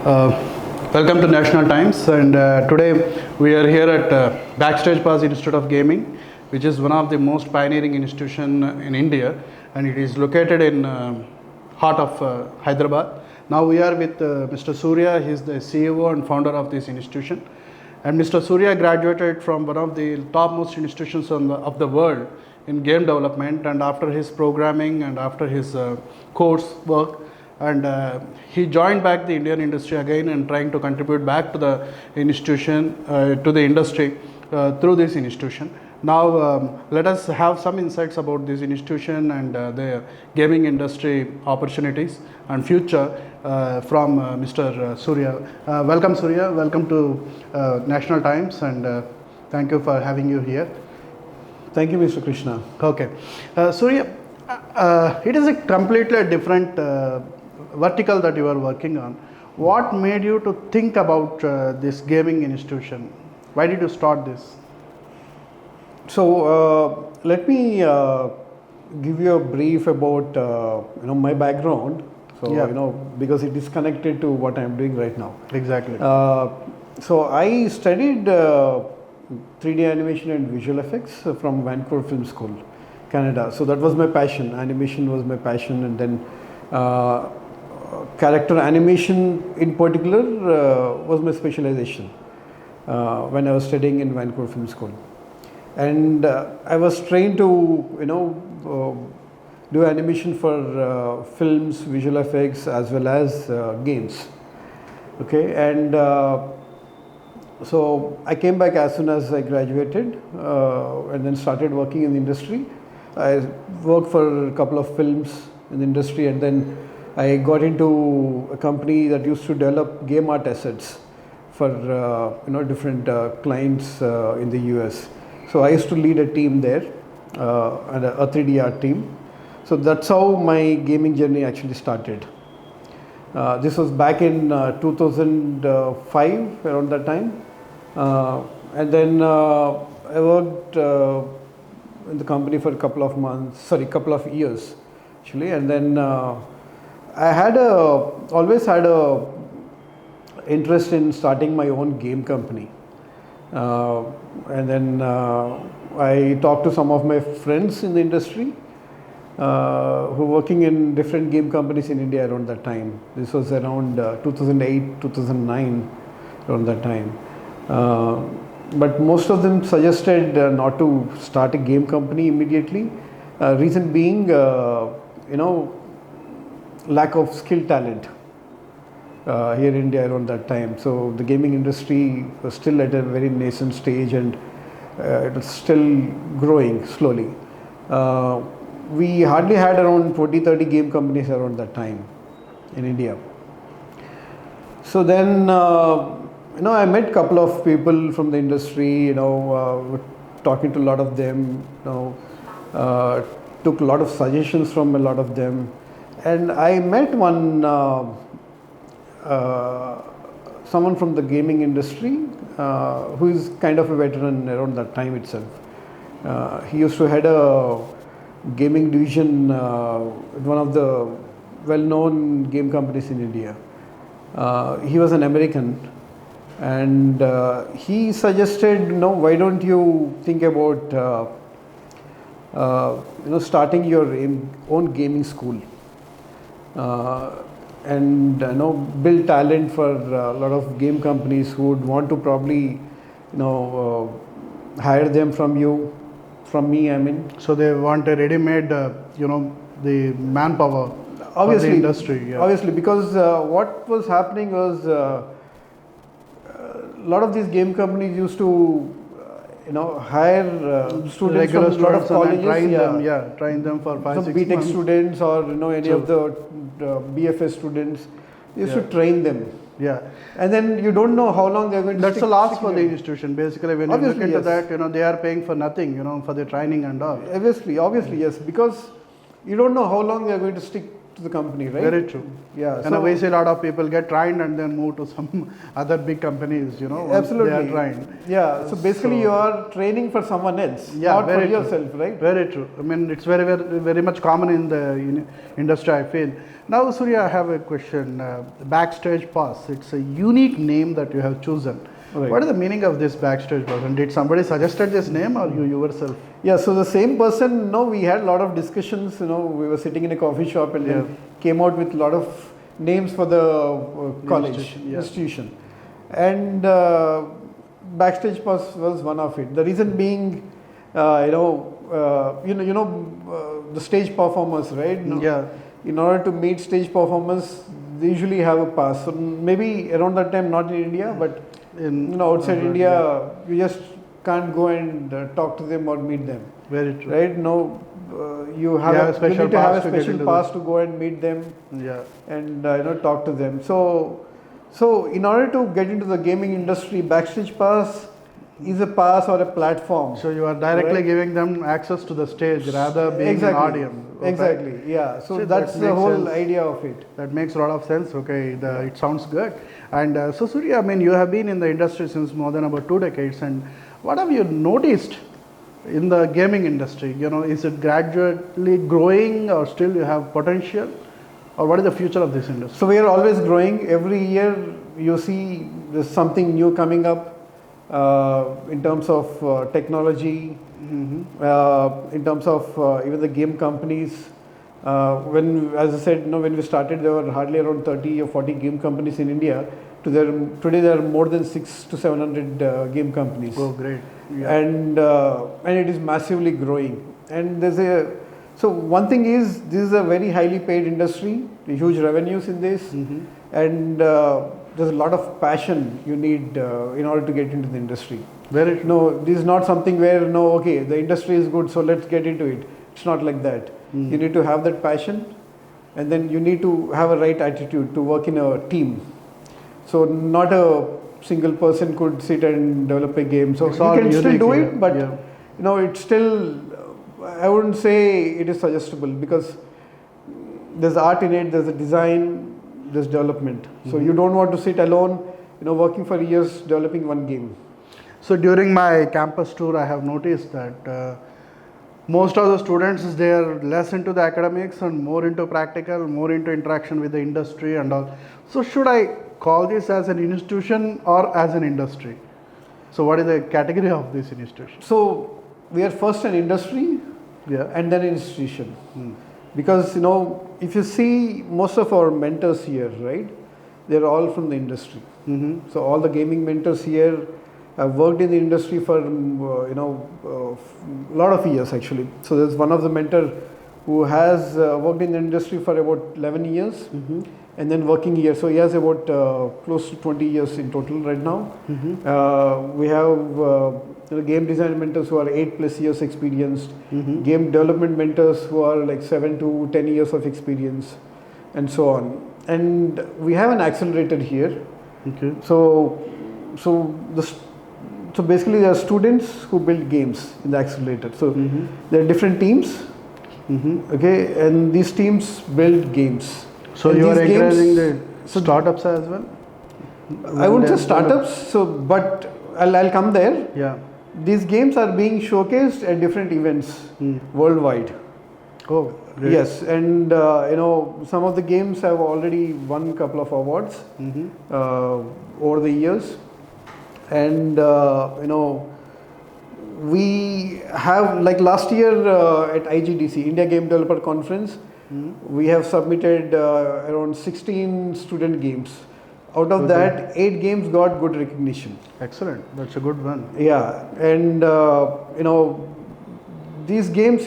Uh, Welcome to National Times, and today we are here at Backstage Pass Institute of Gaming, which is one of the most pioneering institution in India, and it is located in heart of Hyderabad. Now we are with Mr. Surya. He is the CEO and founder of this institution, and Mr. Surya graduated from one of the topmost institutions of the world in game development, and after his programming and after his course work, and he joined back the Indian industry again and trying to contribute back to the institution, to the industry through this institution. Now let us have some insights about this institution and the gaming industry opportunities and future from Mr. Surya. Welcome Surya, welcome to National Times, and thank you for having you here. Thank you, Mr. Krishna. Okay. Surya, it is a completely different vertical that you are working on. What made you to think about this gaming institution? Why did you start this? So let me give you a brief about my background. So Yeah. because it is connected to what I am doing right now. Exactly. So I studied 3D animation and visual effects from Vancouver Film School, Canada. So that was my passion. Animation was my passion, and then character animation in particular was my specialization when I was studying in Vancouver Film School. And I was trained to do animation for films, visual effects, as well as games. Okay, and so I came back as soon as I graduated and then started working in the industry. I worked for a couple of films in the industry, and then I got into a company that used to develop game art assets for different clients in the US. So I used to lead a team there, and a 3D art team. So that's how my gaming journey actually started. This was back in 2005, around that time. And then I worked in the company for a couple of years actually, and then I always had a interest in starting my own game company. And then I talked to some of my friends in the industry who were working in different game companies in India around that time. This was around 2008, 2009, around that time. But most of them suggested not to start a game company immediately. Reason being, lack of skill talent here in India around that time. So the gaming industry was still at a very nascent stage, and it was still growing slowly. We hardly had around 20-30 game companies around that time in India. So then I met a couple of people from the industry, talking to a lot of them, took a lot of suggestions from a lot of them. And I met someone from the gaming industry who is kind of a veteran around that time itself. He used to head a gaming division at one of the well-known game companies in India. He was an American, and he suggested, why don't you think about starting your own gaming school. And build talent for a lot of game companies who would want to probably hire them from me. I mean, So they want a ready-made, the manpower obviously for the industry. Yeah. Obviously, because what was happening was a lot of these game companies used to hire students Regular from a lot of students colleges, and train them for 5-6 some BTech months. students, or any of the BFS students. They used to train them. Yeah. And then you don't know how long they're going to That's stick, a loss stick for in the it. institution. Basically, when Obviously, you look into yes. that, they are paying for nothing, for the training and all. Obviously, yes, because you don't know how long they're going to stick to the company, right? Very true. Yeah. And we see a lot of people get trained and then move to some other big companies, you know, once absolutely. they are trained. Yeah. So basically, you are training for someone else, not for yourself, right? Very true. I mean, it's very much common in the industry, I feel. Now, Surya, I have a question. Backstage Pass. It's a unique name that you have chosen. Right. What is the meaning of this Backstage Pass? And did somebody suggested this name, or you yourself? Yeah. So the same person. No, we had a lot of discussions. You know, we were sitting in a coffee shop and then came out with a lot of names for the college institution. And Backstage Pass was one of it. The reason being, the stage performers, right? In order to meet stage performers, they usually have a pass. So maybe around that time, not in India, but outside India, you just can't go and talk to them or meet them. Very true. Right? No, you need to have a special pass to go and meet them. And talk to them. So in order to get into the gaming industry, Backstage Pass is a pass or a platform. So you are directly giving them access to the stage rather being an audience. Okay. Exactly. Yeah. So that's the whole idea of it. That makes a lot of sense. Okay. It sounds good. And so Surya, I mean, you have been in the industry since more than about 2 decades. And what have you noticed in the gaming industry? You know, is it gradually growing, or still you have potential? Or what is the future of this industry? So we are always growing. Every year you see there's something new coming up in terms of technology, in terms of even the game companies. As I said, when we started, there were hardly around 30 or 40 game companies in India. Today there are more than 600 to 700 game companies. Oh, great! Yeah. And it is massively growing. And so one thing is, this is a very highly paid industry, huge revenues in this, and there's a lot of passion you need in order to get into the industry. No, this is not something where the industry is good, so let's get into it. It's not like that. You need to have that passion, and then you need to have a right attitude to work in a team. So not a single person could sit and develop a game. So you can still do it, but it's still, I wouldn't say it is suggestible, because there's art in it, there's a design, there's development. So you don't want to sit alone, working for years developing one game. So during my campus tour, I have noticed that most of the students, they are less into the academics and more into practical, more into interaction with the industry and all. So should I call this as an institution or as an industry? So what is the category of this institution? So we are first an industry and then an institution. Because, if you see most of our mentors here, right, they're all from the industry. So all the gaming mentors here have worked in the industry for, a lot of years actually. So there's one of the mentor who has worked in the industry for about 11 years. And then working here. So he has about close to 20 years in total right now. We have game design mentors who are 8+ years experienced, game development mentors who are like 7 to 10 years of experience, and so on. And we have an accelerator here. So basically there are students who build games in the accelerator. So there are different teams, and these teams build games. So you are encouraging the startups as well? I wouldn't say startups, but I'll come there. These games are being showcased at different events worldwide. Oh, great. Yes, and some of the games have already won a couple of awards over the years, and we have, like last year at IGDC, India Game Developer Conference, we have submitted around 16 student games. Out of that, 8 games got good recognition. Excellent. That's a good one. Yeah, and these games,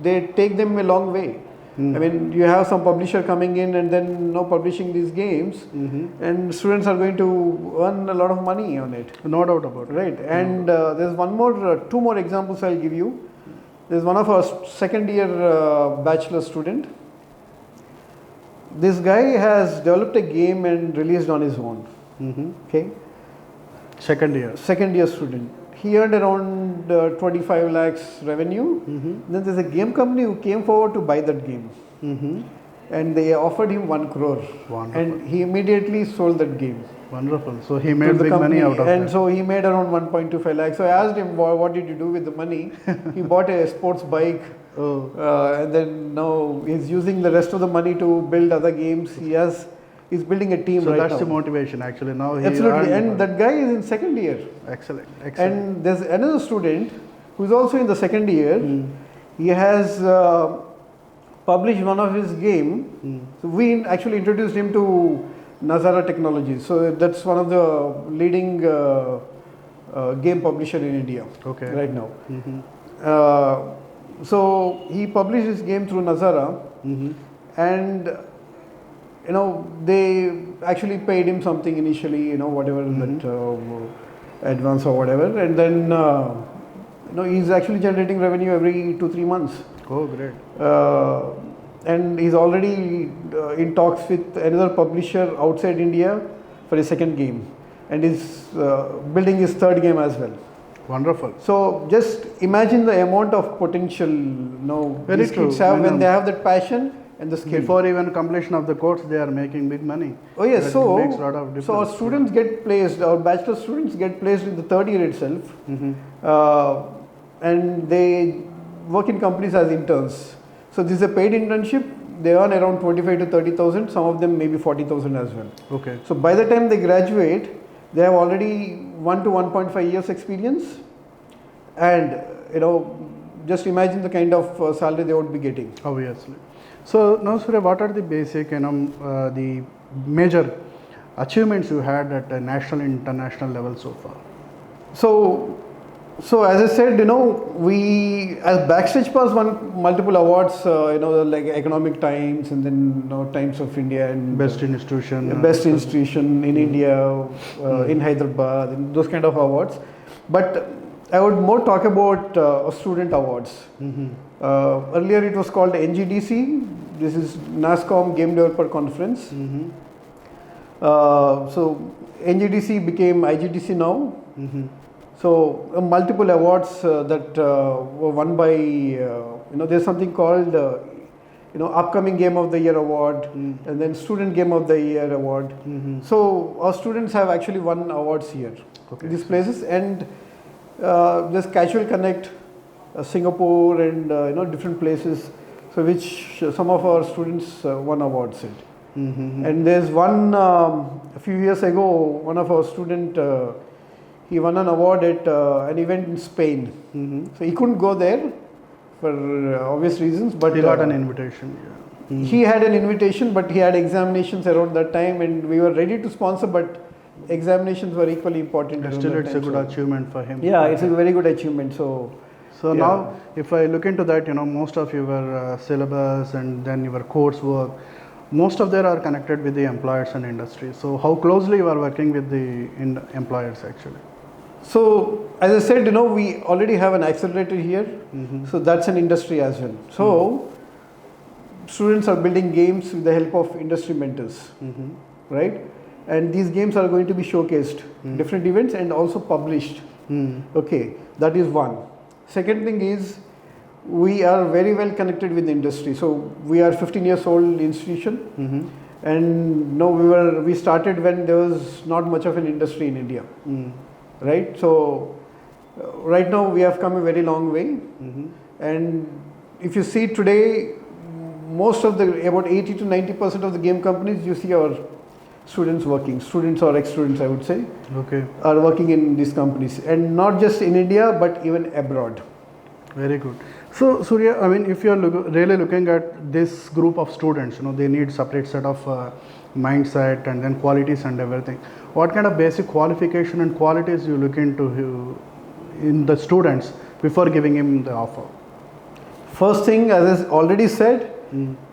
they take them a long way. I mean, you have some publisher coming in and then publishing these games, and students are going to earn a lot of money on it. No doubt about it. Right, and there's two more examples I'll give you. There's one of our second year bachelor student. This guy has developed a game and released on his own. Okay. Second year student. He earned around 25 lakhs revenue. Then there's a game company who came forward to buy that game. and they offered him 1 crore. Wonderful. And he immediately sold that game. Wonderful. So he to made the big company, money out of and that. so he made around 1.25 lakhs. So I asked him, what did you do with the money? He bought a sports bike, Oh, and then now he's using the rest of the money to build other games. He's building a team so right that's now. the motivation actually. Now he Absolutely, earned and that guy is in second year. excellent, excellent. And there's another student who's also in the second year. He has published one of his game. So we actually introduced him to Nazara Technologies. So that's one of the leading game publisher in India Okay. right now. So he published his game through Nazara, and they actually paid him something initially, whatever that advance or whatever, and then he's actually generating revenue every 2-3 months. Oh, great. And he's already in talks with another publisher outside India for his second game, and is building his third game as well. Wonderful. So just imagine the amount of potential Very these true. kids have when they have that passion and the skill. Before even completion of the course, they are making big money. Oh yes, That so makes a lot of so our difference. students get placed, our bachelor students get placed in the third year itself, and they work in companies as interns. So this is a paid internship. They earn around 25 to 30,000. Some of them maybe 40,000 as well. Okay. So by the time they graduate, they have already 1 to 1.5 years experience, and just imagine the kind of salary they would be getting. Obviously. So now, Surya, what are the basic, the major achievements you had at a national and international level so far? So as I said, we as Backstage Pass won multiple awards, like Economic Times, and then Times of India, and Best institution. best institution in India, in Hyderabad, and those kind of awards. But I would more talk about student awards. Earlier it was called NGDC. This is NASCOM Game Developer Conference. So NGDC became IGDC now. So multiple awards that were won by, there's something called, Upcoming Game of the Year Award, and then Student Game of the Year Award. So our students have actually won awards here, these places, and there's Casual Connect, Singapore, and different places, so which some of our students won awards at. And there's one a few years ago, one of our student. He won an award at an event in Spain. So he couldn't go there for obvious reasons, but he got an invitation. Yeah. He had an invitation, but he had examinations around that time, and we were ready to sponsor, but examinations were equally important. Still, it's a good achievement for him. Yeah, it's a very good achievement. So now, if I look into that, most of your syllabus and then your coursework, most of them are connected with the employers and industry. So how closely you are working with the employers actually? So as I said, we already have an accelerator here. So that's an industry as well. So students are building games with the help of industry mentors, right? And these games are going to be showcased, different events, and also published. Okay, that is one. Second thing is, we are very well connected with the industry. So we are 15 years old institution, and we started when there was not much of an industry in India, right? So right now we have come a very long way, and if you see today, most of about 80 to 90% of the game companies, you see our students working, students or ex-students, I would say, are working in these companies, and not just in India but even abroad. Very good. So Surya, I mean, if you are really looking at this group of students, they need separate set of mindset and then qualities and everything. What kind of basic qualification and qualities you look into in the students before giving him the offer? First thing, as I already said,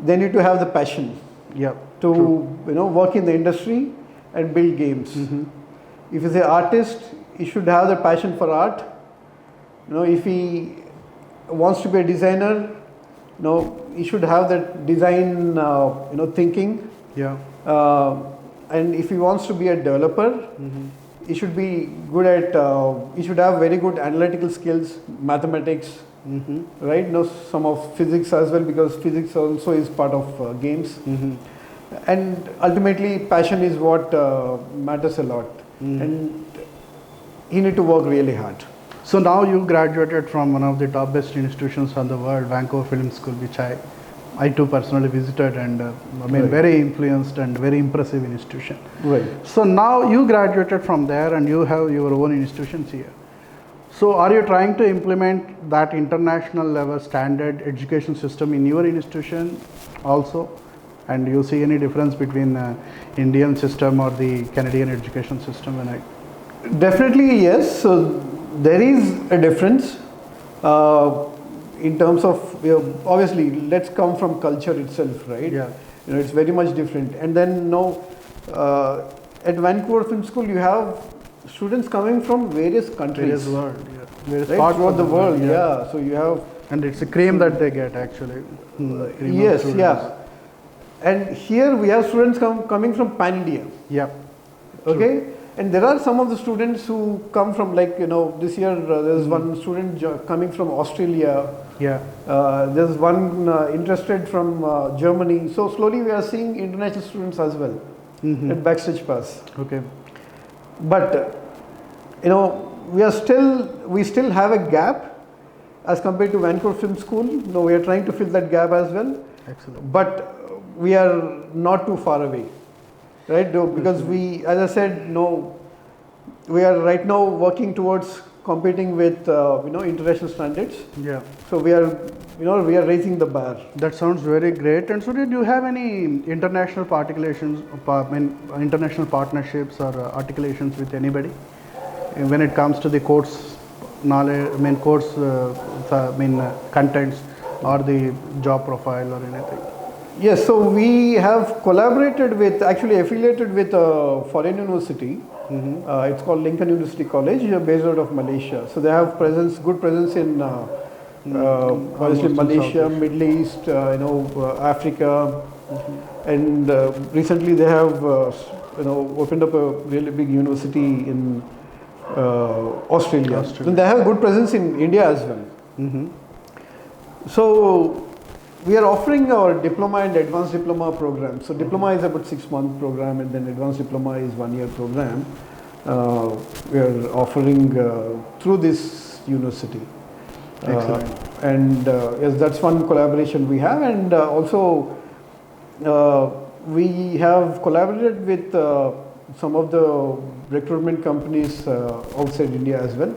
they need to have the passion. To work in the industry and build games. If he's an artist, he should have the passion for art. If he wants to be a designer, he should have that design thinking. And if he wants to be a developer, he should be good at he should have very good analytical skills, mathematics, right? Know some of physics as well, because physics also is part of games. And ultimately, passion is what matters a lot. And he need to work really hard. So now you graduated from one of the top best institutions on the world, Vancouver Film School, which I too personally visited, and I mean, very influenced and very impressive institution. Right. So now you graduated from there and you have your own institutions here. So are you trying to implement that international level standard education system in your institution also? And you see any difference between Indian system or the Canadian education system? Definitely yes. So there is a difference in terms of, obviously, let's come from culture itself, right? Yeah. It's very much different. And then at Vancouver Film School, you have students coming from various countries. Various world, yeah. Various right? parts Throughout of the world, yeah. yeah. So you have. And it's a cream that they get actually. Cream Yes, yeah. And here we have students coming from Pan India. Yeah. Okay. True. And there are some of the students who come from, like, this year there's one student coming from Australia. Yeah. There's one interested from Germany. So slowly we are seeing international students as well at Backstage Pass. Okay. But we still have a gap as compared to Vancouver Film School. We are trying to fill that gap as well. Excellent. But we are not too far away, right? Because we, as I said, we are right now working towards competing with international standards. Yeah. So we are raising the bar. That sounds very great. And so, do you have any international international partnerships or articulations with anybody when it comes to the course knowledge? Contents or the job profile or anything? Yes, so we have collaborated with, actually affiliated with a foreign university. It's called Lincoln University College, based out of Malaysia. So they have good presence in obviously Malaysia, Middle East, Africa, and recently they have opened up a really big university in Australia. And they have good presence in India as well. So we are offering our diploma and advanced diploma program. So diploma is about 6-month program, and then advanced diploma is 1-year program. We are offering through this university. And yes, that's one collaboration we have. And also we have collaborated with some of the recruitment companies outside India as well.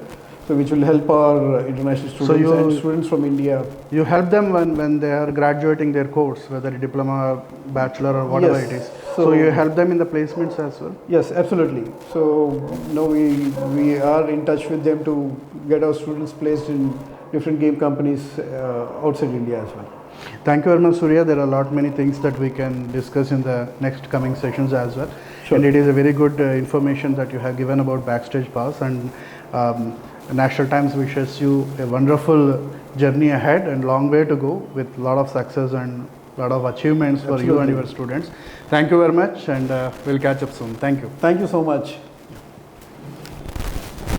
So which will help our international students and students from India. You help them when they are graduating their course, whether a diploma, bachelor, or whatever it is. So you help them in the placements as well? Yes, absolutely. So we are in touch with them to get our students placed in different game companies outside India as well. Thank you very much, Surya. There are many things that we can discuss in the next coming sessions as well. Sure. And it is a very good information that you have given about Backstage Pass, and National Times wishes you a wonderful journey ahead and long way to go with a lot of success and a lot of achievements for you and your students. Thank you very much, and we'll catch up soon. Thank you. Thank you so much.